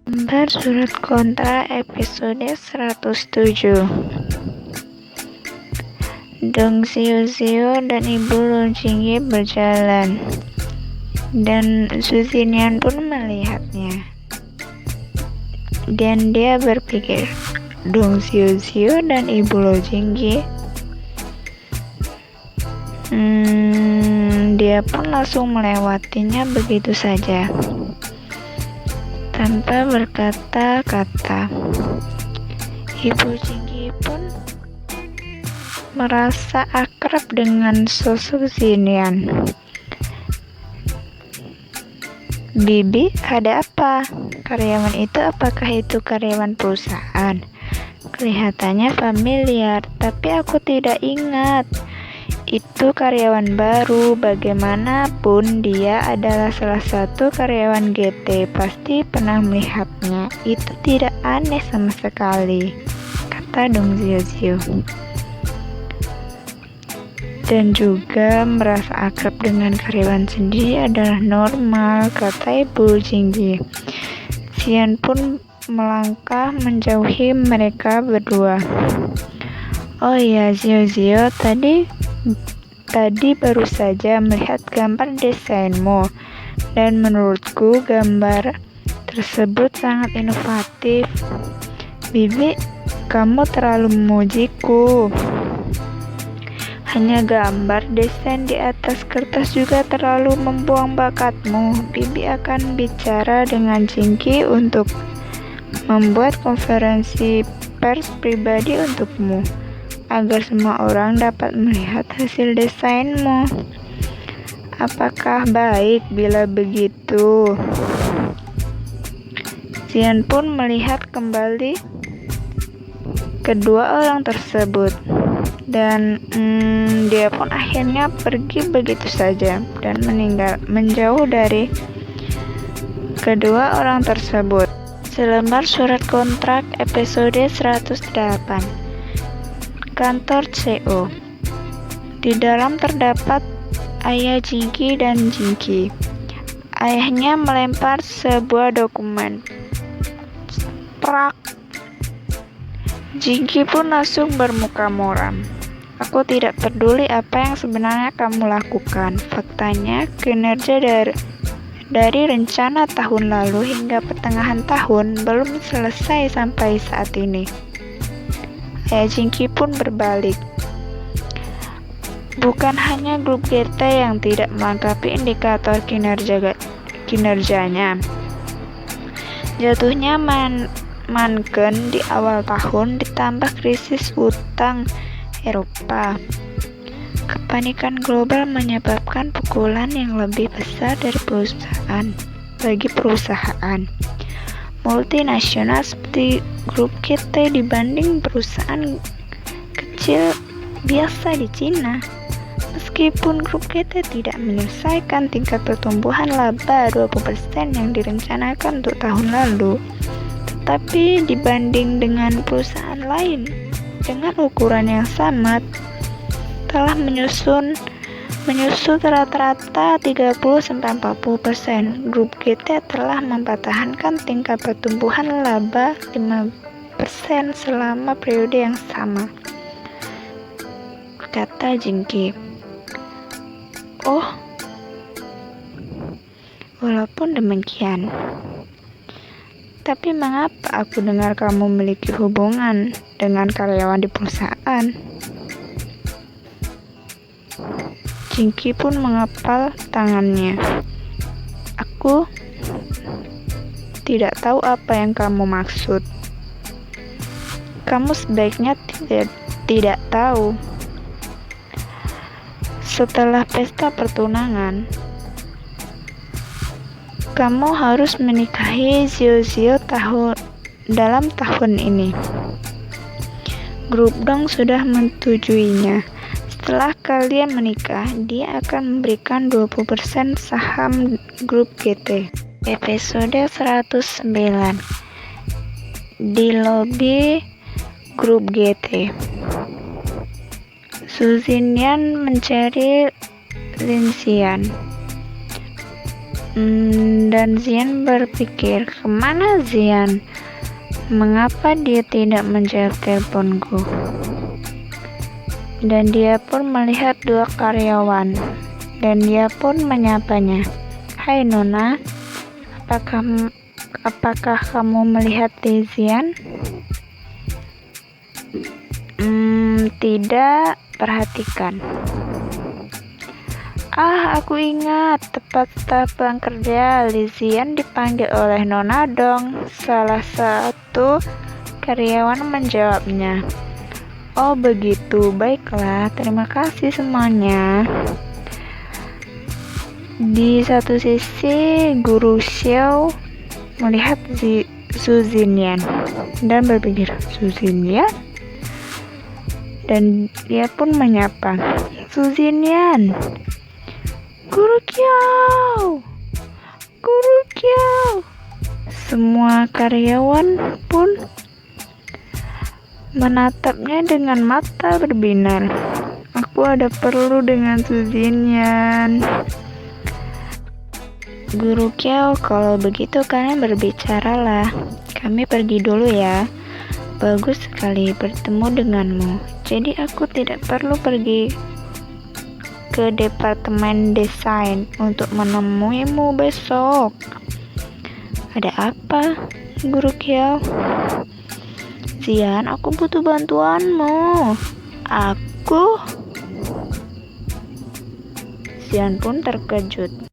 Lembar Surat Kontra episode 107. Dong Xiu dan Ibu Lu Jingyi berjalan, dan Su Xinyan pun melihatnya. Dan dia berpikir, Dong Xiu dan Ibu Lu Jingyi. Dia pun langsung melewatinya begitu saja, tanpa berkata-kata. Ibu Jingyi pun merasa akrab dengan sosok Xinyan. Bibi, ada apa? Karyawan itu, apakah itu karyawan perusahaan? Kelihatannya familiar, tapi aku tidak ingat. Itu karyawan baru. Bagaimanapun dia adalah salah satu karyawan GT. Pasti pernah melihatnya. Itu tidak aneh sama sekali, kata Dong Xiu. Dan juga merasa akrab dengan karyawan sendiri adalah normal, kata Ibu Jingyi. Xian pun melangkah menjauhi mereka berdua. Oh iya, Xiu, tadi baru saja melihat gambar desainmu, dan menurutku gambar tersebut sangat inovatif. Bibi, kamu terlalu memujiku. Hanya gambar desain di atas kertas juga terlalu membuang bakatmu. Bibi akan bicara dengan Jingyi untuk membuat konferensi pers pribadi untukmu, agar semua orang dapat melihat hasil desainmu. Apakah baik bila begitu? Xian pun melihat kembali kedua orang tersebut, dan dia pun akhirnya pergi begitu saja dan menjauh dari kedua orang tersebut. Selembar Surat Kontrak episode 108. Kantor CEO. Di dalam terdapat ayah Jingyi dan Jingyi. Ayahnya melempar sebuah dokumen. Prak. Jingyi pun langsung bermuka muram. Aku tidak peduli apa yang sebenarnya kamu lakukan. Faktanya, kinerja dari rencana tahun lalu hingga pertengahan tahun belum selesai sampai saat ini. Ayah Jingyi pun berbalik. Bukan hanya grup GT yang tidak melengkapi indikator kinerjanya. Jatuhnya Manken di awal tahun ditambah krisis utang Eropa. Kepanikan global menyebabkan pukulan yang lebih besar bagi perusahaan multinasional seperti grup GT dibanding perusahaan kecil biasa di Cina. Meskipun grup GT tidak menyelesaikan tingkat pertumbuhan laba 20% yang direncanakan untuk tahun lalu, tetapi dibanding dengan perusahaan lain dengan ukuran yang sama telah menyusut rata-rata 30-40%. Grup GT telah mempertahankan tingkat pertumbuhan laba 5% selama periode yang sama, kata Jingyi. Oh, walaupun demikian, tapi mengapa aku dengar kamu memiliki hubungan dengan karyawan di perusahaan? Jingyi pun mengepal tangannya. Aku tidak tahu apa yang kamu maksud. Kamu sebaiknya tidak tahu. Setelah pesta pertunangan, kamu harus menikahi Xiu dalam tahun ini. Grup Dong sudah menyetujui-nya. Setelah kalian menikah, dia akan memberikan 20% saham grup GT. Episode 109. Di lobi grup GT. Su Xinyan mencari Lin Xian. Dan Zian berpikir, kemana Zian? Mengapa dia tidak menjawab teleponku? Dan dia pun melihat dua karyawan, dan dia pun menyapanya. Hai Nona, apakah kamu melihat Zian? Tidak, perhatikan. Aku ingat, tepat setelah pulang kerja, Zian dipanggil oleh Nona Dong. Salah satu karyawan menjawabnya. Oh begitu, baiklah, terima kasih semuanya. Di satu sisi, Guru Xiao melihat Su Xinyan dan berpikir, Su Xinyan? Dan dia pun menyapa, Su Xinyan, Guru Qiao, Guru Qiao. Semua karyawan pun menatapnya dengan mata berbinar. Aku ada perlu dengan Su Xinyan. Guru Qiao, kalau begitu kalian berbicaralah. Kami pergi dulu ya. Bagus sekali bertemu denganmu. Jadi aku tidak perlu pergi ke departemen desain untuk menemuimu besok. Ada apa, Guru Qiao? Zian, aku butuh bantuanmu. Zian pun terkejut.